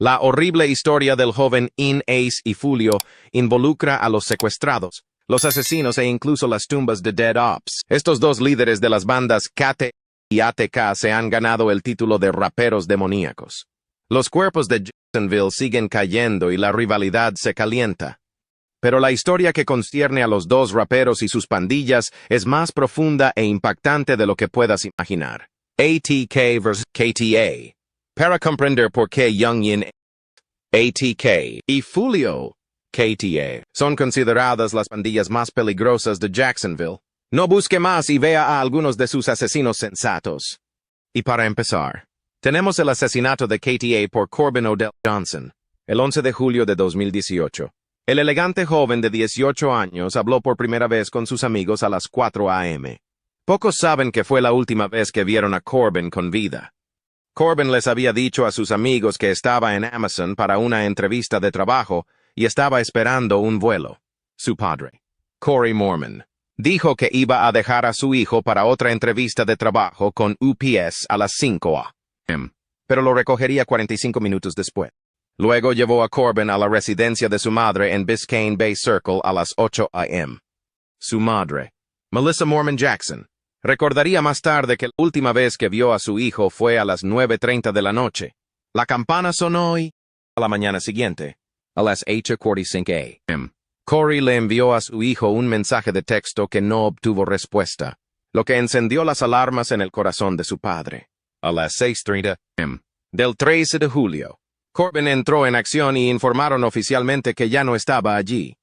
La horrible historia del joven In Ace y Fulio involucra a los secuestrados, los asesinos e incluso las tumbas de Dead Ops. Estos dos líderes de las bandas KT y ATK se han ganado el título de raperos demoníacos. Los cuerpos de Jacksonville siguen cayendo y la rivalidad se calienta. Pero la historia que concierne a los dos raperos y sus pandillas es más profunda e impactante de lo que puedas imaginar. ATK vs. KTA. Para comprender por qué Young Yin ATK y Fulio KTA son consideradas las pandillas más peligrosas de Jacksonville, no busque más y vea a algunos de sus asesinos sensatos. Y para empezar, tenemos el asesinato de KTA por Corbin Odell Johnson, el 11 de julio de 2018. El elegante joven de 18 años habló por primera vez con sus amigos a las 4 a.m. Pocos saben que fue la última vez que vieron a Corbin con vida. Corbin les había dicho a sus amigos que estaba en Amazon para una entrevista de trabajo y estaba esperando un vuelo. Su padre, Corey Mormon, dijo que iba a dejar a su hijo para otra entrevista de trabajo con UPS a las 5 a.m., pero lo recogería 45 minutos después. Luego llevó a Corbin a la residencia de su madre en Biscayne Bay Circle a las 8 a.m. Su madre, Melissa Mormon Jackson, recordaría más tarde que la última vez que vio a su hijo fue a las 9:30 de la noche. La campana sonó y, a la mañana siguiente, a las 8:45 a.m., Corey le envió a su hijo un mensaje de texto que no obtuvo respuesta, lo que encendió las alarmas en el corazón de su padre. A las 6:30 a.m. del 13 de julio, Corbin entró en acción y informaron oficialmente que ya no estaba allí.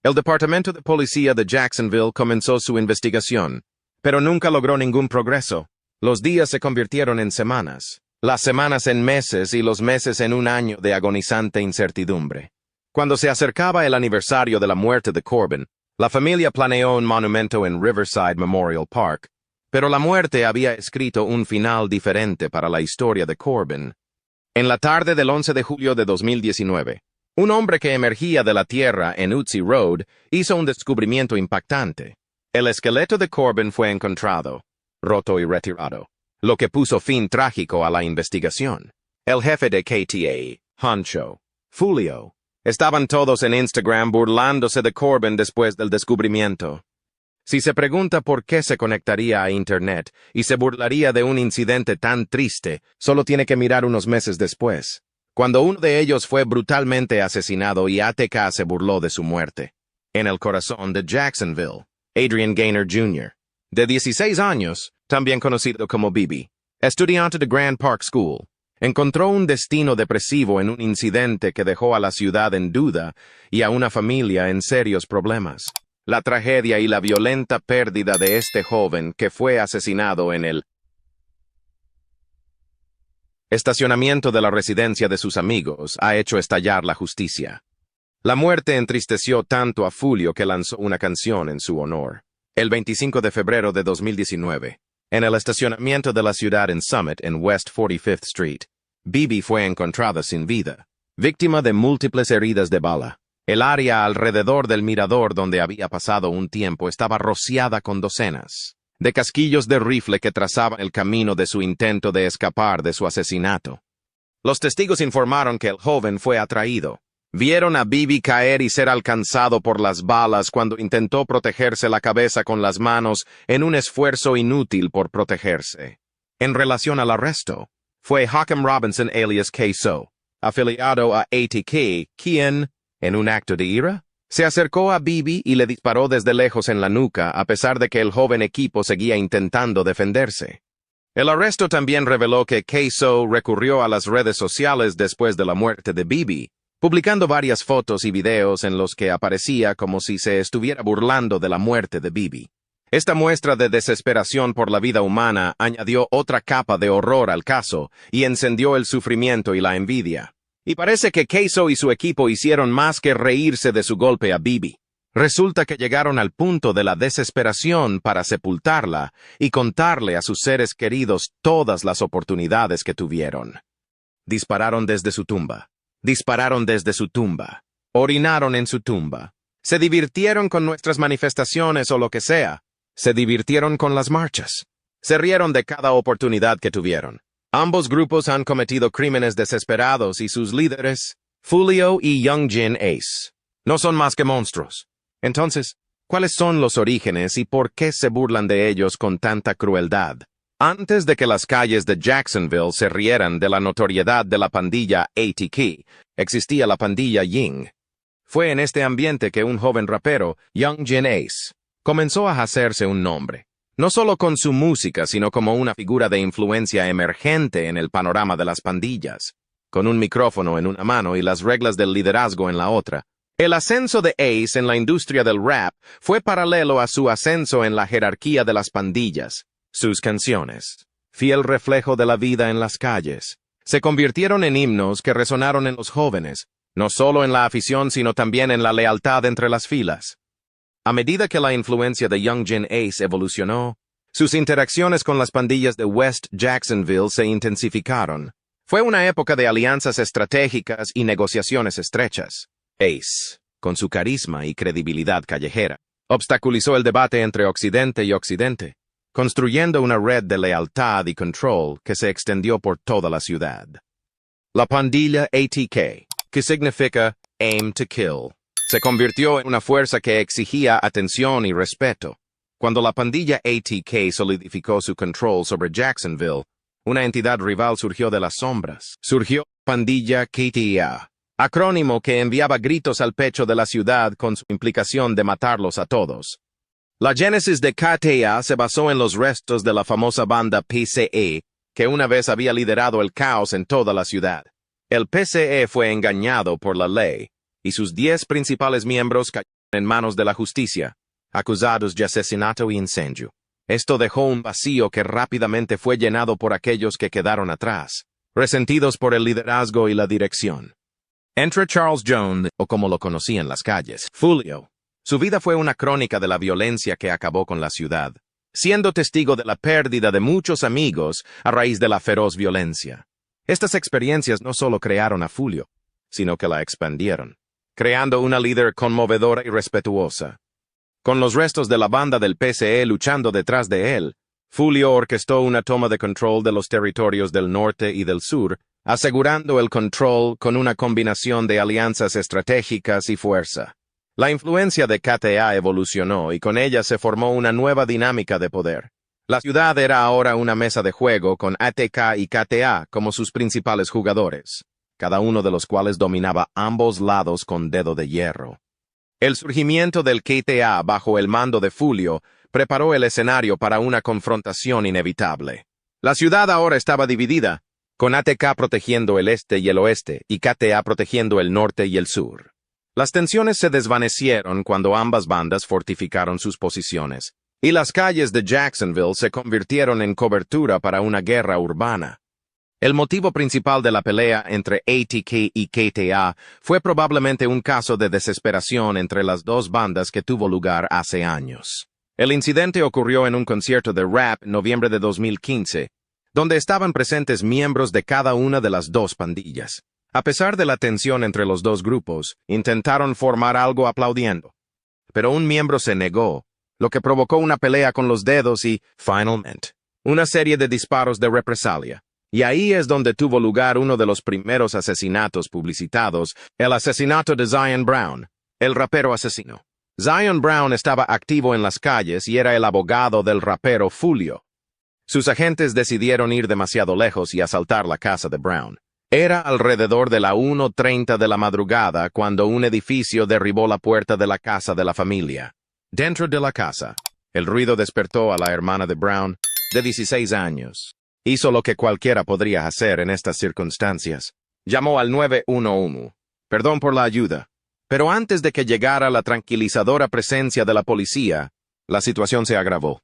El Departamento de Policía de Jacksonville comenzó su investigación, pero nunca logró ningún progreso. Los días se convirtieron en semanas, las semanas en meses y los meses en un año de agonizante incertidumbre. Cuando se acercaba el aniversario de la muerte de Corbin, la familia planeó un monumento en Riverside Memorial Park, pero la muerte había escrito un final diferente para la historia de Corbin. En la tarde del 11 de julio de 2019, un hombre que emergía de la tierra en Uzi Road hizo un descubrimiento impactante. El esqueleto de Corbin fue encontrado, roto y retirado, lo que puso fin trágico a la investigación. El jefe de KTA, Honcho, Fulio, estaban todos en Instagram burlándose de Corbin después del descubrimiento. Si se pregunta por qué se conectaría a Internet y se burlaría de un incidente tan triste, solo tiene que mirar unos meses después, cuando uno de ellos fue brutalmente asesinado y ATK se burló de su muerte. En el corazón de Jacksonville, Adrian Gaynor Jr., de 16 años, también conocido como Bibi, estudiante de Grand Park School, encontró un destino depresivo en un incidente que dejó a la ciudad en duda y a una familia en serios problemas. La tragedia y la violenta pérdida de este joven que fue asesinado en el estacionamiento de la residencia de sus amigos ha hecho estallar la justicia. La muerte entristeció tanto a Fulio que lanzó una canción en su honor. El 25 de febrero de 2019, en el estacionamiento de la ciudad en Summit, en West 45th Street, Bibi fue encontrada sin vida, víctima de múltiples heridas de bala. El área alrededor del mirador donde había pasado un tiempo estaba rociada con docenas de casquillos de rifle que trazaban el camino de su intento de escapar de su asesinato. Los testigos informaron que el joven fue atraído. Vieron a Bibi caer y ser alcanzado por las balas cuando intentó protegerse la cabeza con las manos en un esfuerzo inútil por protegerse. En relación al arresto, fue Hakim Robinson alias K-So, afiliado a ATK, quien, en un acto de ira, se acercó a Bibi y le disparó desde lejos en la nuca a pesar de que el joven equipo seguía intentando defenderse. El arresto también reveló que K-So recurrió a las redes sociales después de la muerte de Bibi, publicando varias fotos y videos en los que aparecía como si se estuviera burlando de la muerte de Bibi. Esta muestra de desesperación por la vida humana añadió otra capa de horror al caso y encendió el sufrimiento y la envidia. Y parece que K-So y su equipo hicieron más que reírse de su golpe a Bibi. Resulta que llegaron al punto de la desesperación para sepultarla y contarle a sus seres queridos todas las oportunidades que tuvieron. Dispararon desde su tumba. Dispararon desde su tumba. Orinaron en su tumba. Se divirtieron con nuestras manifestaciones o lo que sea. Se divirtieron con las marchas. Se rieron de cada oportunidad que tuvieron. Ambos grupos han cometido crímenes desesperados y sus líderes, Fulio y Youngjin Ace, no son más que monstruos. Entonces, ¿cuáles son los orígenes y por qué se burlan de ellos con tanta crueldad? Antes de que las calles de Jacksonville se rieran de la notoriedad de la pandilla ATK, existía la pandilla Ying. Fue en este ambiente que un joven rapero, Youngjin Ace, comenzó a hacerse un nombre, no solo con su música, sino como una figura de influencia emergente en el panorama de las pandillas, con un micrófono en una mano y las reglas del liderazgo en la otra. El ascenso de Ace en la industria del rap fue paralelo a su ascenso en la jerarquía de las pandillas. Sus canciones, fiel reflejo de la vida en las calles, se convirtieron en himnos que resonaron en los jóvenes, no solo en la afición sino también en la lealtad entre las filas. A medida que la influencia de Youngjin Ace evolucionó, sus interacciones con las pandillas de West Jacksonville se intensificaron. Fue una época de alianzas estratégicas y negociaciones estrechas. Ace, con su carisma y credibilidad callejera, obstaculizó el debate entre Occidente y Occidente, construyendo una red de lealtad y control que se extendió por toda la ciudad. La pandilla ATK, que significa Aim to Kill, se convirtió en una fuerza que exigía atención y respeto. Cuando la pandilla ATK solidificó su control sobre Jacksonville, una entidad rival surgió de las sombras. Surgió pandilla KTA, acrónimo que enviaba gritos al pecho de la ciudad con su implicación de matarlos a todos. La génesis de KTA se basó en los restos de la famosa banda PCE, que una vez había liderado el caos en toda la ciudad. El PCE fue engañado por la ley, y sus 10 principales miembros cayeron en manos de la justicia, acusados de asesinato y incendio. Esto dejó un vacío que rápidamente fue llenado por aquellos que quedaron atrás, resentidos por el liderazgo y la dirección. Entre Charles Jones, o como lo conocían las calles, Fulio. Su vida fue una crónica de la violencia que acabó con la ciudad, siendo testigo de la pérdida de muchos amigos a raíz de la feroz violencia. Estas experiencias no solo crearon a Fulio, sino que la expandieron, creando una líder conmovedora y respetuosa. Con los restos de la banda del PCE luchando detrás de él, Fulio orquestó una toma de control de los territorios del norte y del sur, asegurando el control con una combinación de alianzas estratégicas y fuerza. La influencia de KTA evolucionó y con ella se formó una nueva dinámica de poder. La ciudad era ahora una mesa de juego con ATK y KTA como sus principales jugadores, cada uno de los cuales dominaba ambos lados con dedo de hierro. El surgimiento del KTA bajo el mando de Fulio preparó el escenario para una confrontación inevitable. La ciudad ahora estaba dividida, con ATK protegiendo el este y el oeste y KTA protegiendo el norte y el sur. Las tensiones se desvanecieron cuando ambas bandas fortificaron sus posiciones, y las calles de Jacksonville se convirtieron en cobertura para una guerra urbana. El motivo principal de la pelea entre ATK y KTA fue probablemente un caso de desesperación entre las dos bandas que tuvo lugar hace años. El incidente ocurrió en un concierto de rap en noviembre de 2015, donde estaban presentes miembros de cada una de las dos pandillas. A pesar de la tensión entre los dos grupos, intentaron formar algo aplaudiendo. Pero un miembro se negó, lo que provocó una pelea con los dedos y, finalmente, una serie de disparos de represalia. Y ahí es donde tuvo lugar uno de los primeros asesinatos publicitados, el asesinato de Zion Brown, el rapero asesino. Zion Brown estaba activo en las calles y era el abogado del rapero Fulio. Sus agentes decidieron ir demasiado lejos y asaltar la casa de Brown. Era alrededor de la 1:30 de la madrugada cuando un edificio derribó la puerta de la casa de la familia. Dentro de la casa, el ruido despertó a la hermana de Brown, de 16 años. Hizo lo que cualquiera podría hacer en estas circunstancias. Llamó al 911. Perdón por la ayuda. Pero antes de que llegara la tranquilizadora presencia de la policía, la situación se agravó.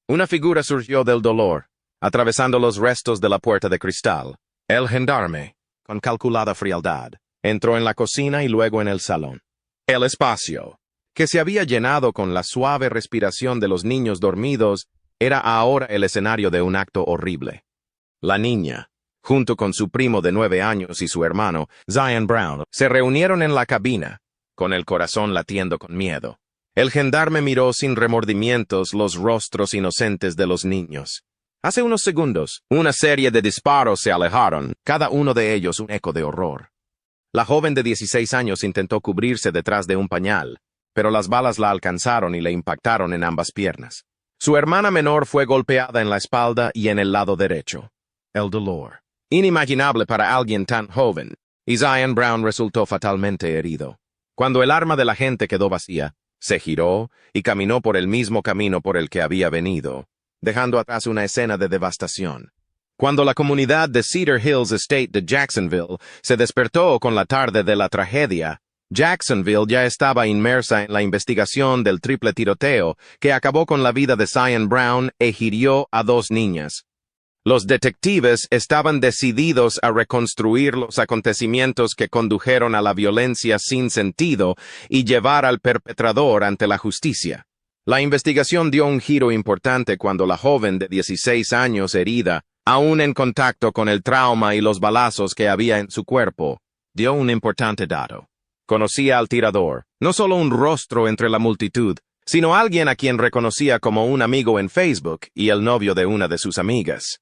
Una figura surgió del dolor, atravesando los restos de la puerta de cristal. El gendarme, con calculada frialdad, entró en la cocina y luego en el salón. El espacio, que se había llenado con la suave respiración de los niños dormidos, era ahora el escenario de un acto horrible. La niña, junto con su primo de 9 años y su hermano, Zion Brown, se reunieron en la cabina, con el corazón latiendo con miedo. El gendarme miró sin remordimientos los rostros inocentes de los niños. Hace unos segundos, una serie de disparos se alejaron, cada uno de ellos un eco de horror. La joven de 16 años intentó cubrirse detrás de un pañal, pero las balas la alcanzaron y le impactaron en ambas piernas. Su hermana menor fue golpeada en la espalda y en el lado derecho. El dolor. Inimaginable para alguien tan joven, y Zion Brown resultó fatalmente herido. Cuando el arma del agente quedó vacía, se giró y caminó por el mismo camino por el que había venido, dejando atrás una escena de devastación. Cuando la comunidad de Cedar Hills Estate de Jacksonville se despertó con la tarde de la tragedia, Jacksonville ya estaba inmersa en la investigación del triple tiroteo que acabó con la vida de Zion Brown e hirió a 2 niñas. Los detectives estaban decididos a reconstruir los acontecimientos que condujeron a la violencia sin sentido y llevar al perpetrador ante la justicia. La investigación dio un giro importante cuando la joven de 16 años herida, aún en contacto con el trauma y los balazos que había en su cuerpo, dio un importante dato. Conocía al tirador, no solo un rostro entre la multitud, sino alguien a quien reconocía como un amigo en Facebook y el novio de una de sus amigas.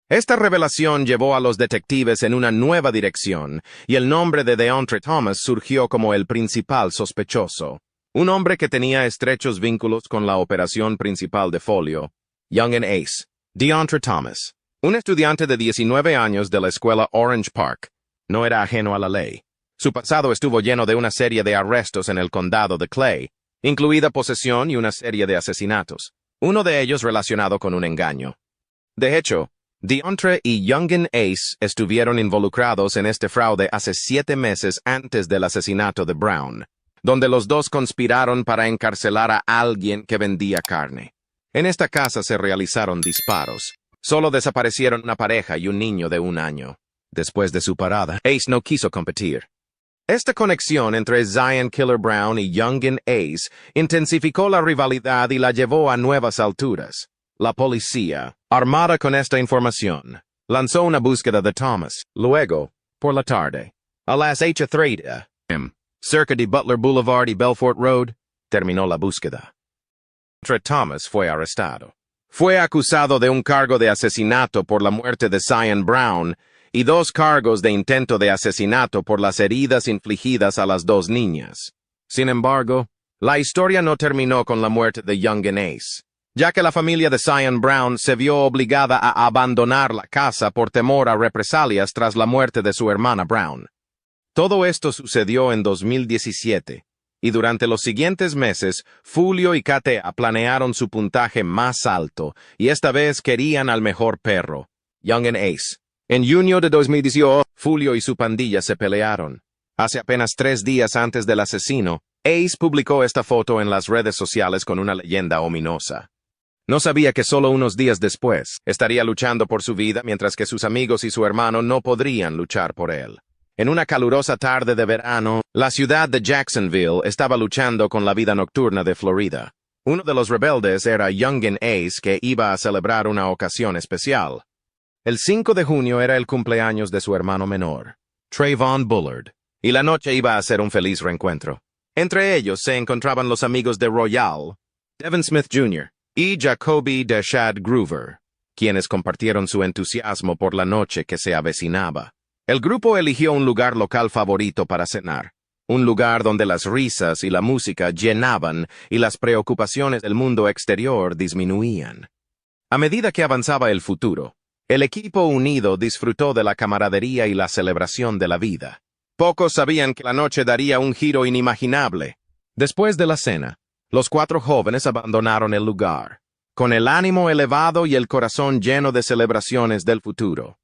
Esta revelación llevó a los detectives en una nueva dirección, y el nombre de Deontre Thomas surgió como el principal sospechoso. Un hombre que tenía estrechos vínculos con la operación principal de Folio, Young and Ace. Deontre Thomas, un estudiante de 19 años de la escuela Orange Park, no era ajeno a la ley. Su pasado estuvo lleno de una serie de arrestos en el condado de Clay, incluida posesión y una serie de asesinatos, uno de ellos relacionado con un engaño. De hecho, Deontre y Young and Ace estuvieron involucrados en este fraude hace 7 meses antes del asesinato de Brown, donde los dos conspiraron para encarcelar a alguien que vendía carne. En esta casa se realizaron disparos. Solo desaparecieron una pareja y un niño de 1 año. Después de su parada, Ace no quiso competir. Esta conexión entre Zion Killer Brown y Young and Ace intensificó la rivalidad y la llevó a nuevas alturas. La policía, armada con esta información, lanzó una búsqueda de Thomas. Luego, por la tarde, a las 8:30 am, cerca de Butler Boulevard y Belfort Road, terminó la búsqueda. Thomas fue arrestado. Fue acusado de un cargo de asesinato por la muerte de Zion Brown y 2 cargos de intento de asesinato por las heridas infligidas a las 2 niñas. Sin embargo, la historia no terminó con la muerte de Young and Ace, ya que la familia de Zion Brown se vio obligada a abandonar la casa por temor a represalias tras la muerte de su hermana Brown. Todo esto sucedió en 2017, y durante los siguientes meses, Fulio y Katea planearon su puntaje más alto, y esta vez querían al mejor perro, Young and Ace. En junio de 2018, Fulio y su pandilla se pelearon. Hace apenas 3 días antes del asesino, Ace publicó esta foto en las redes sociales con una leyenda ominosa. No sabía que solo unos días después estaría luchando por su vida mientras que sus amigos y su hermano no podrían luchar por él. En una calurosa tarde de verano, la ciudad de Jacksonville estaba luchando con la vida nocturna de Florida. Uno de los rebeldes era Young and Ace, que iba a celebrar una ocasión especial. El 5 de junio era el cumpleaños de su hermano menor, Trayvon Bullard, y la noche iba a ser un feliz reencuentro. Entre ellos se encontraban los amigos de Royale, Devin Smith Jr., y Jacoby Deshad Groover, quienes compartieron su entusiasmo por la noche que se avecinaba. El grupo eligió un lugar local favorito para cenar, un lugar donde las risas y la música llenaban y las preocupaciones del mundo exterior disminuían. A medida que avanzaba el futuro, el equipo unido disfrutó de la camaradería y la celebración de la vida. Pocos sabían que la noche daría un giro inimaginable. Después de la cena, los 4 jóvenes abandonaron el lugar, con el ánimo elevado y el corazón lleno de celebraciones del futuro.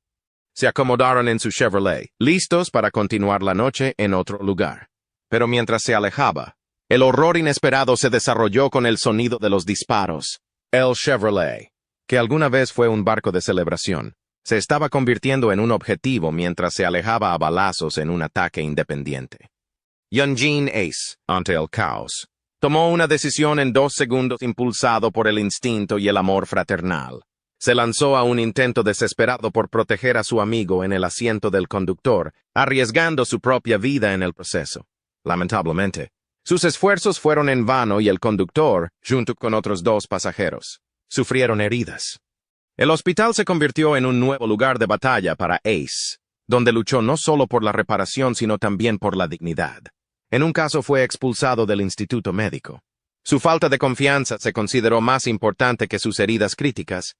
Se acomodaron en su Chevrolet, listos para continuar la noche en otro lugar. Pero mientras se alejaba, el horror inesperado se desarrolló con el sonido de los disparos. El Chevrolet, que alguna vez fue un barco de celebración, se estaba convirtiendo en un objetivo mientras se alejaba a balazos en un ataque independiente. Young Ace, ante el caos, tomó una decisión en 2 segundos impulsado por el instinto y el amor fraternal. Se lanzó a un intento desesperado por proteger a su amigo en el asiento del conductor, arriesgando su propia vida en el proceso. Lamentablemente, sus esfuerzos fueron en vano y el conductor, junto con otros 2 pasajeros, sufrieron heridas. El hospital se convirtió en un nuevo lugar de batalla para Ace, donde luchó no solo por la reparación sino también por la dignidad. En un caso fue expulsado del instituto médico. Su falta de confianza se consideró más importante que sus heridas críticas.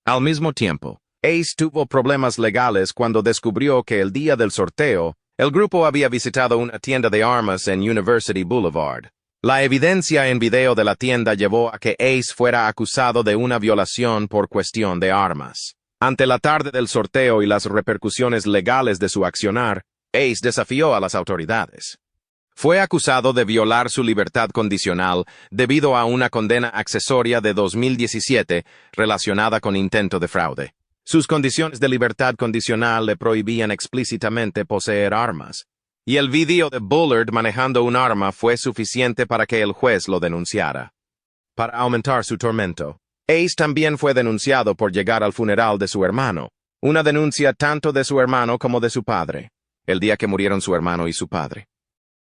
Al mismo tiempo, Ace tuvo problemas legales cuando descubrió que el día del sorteo, el grupo había visitado una tienda de armas en University Boulevard. La evidencia en video de la tienda llevó a que Ace fuera acusado de una violación por cuestión de armas. Ante la tarde del sorteo y las repercusiones legales de su accionar, Ace desafió a las autoridades. Fue acusado de violar su libertad condicional debido a una condena accesoria de 2017 relacionada con intento de fraude. Sus condiciones de libertad condicional le prohibían explícitamente poseer armas, y el vídeo de Bullard manejando un arma fue suficiente para que el juez lo denunciara. Para aumentar su tormento, Ace también fue denunciado por llegar al funeral de su hermano, una denuncia tanto de su hermano como de su padre, el día que murieron su hermano y su padre.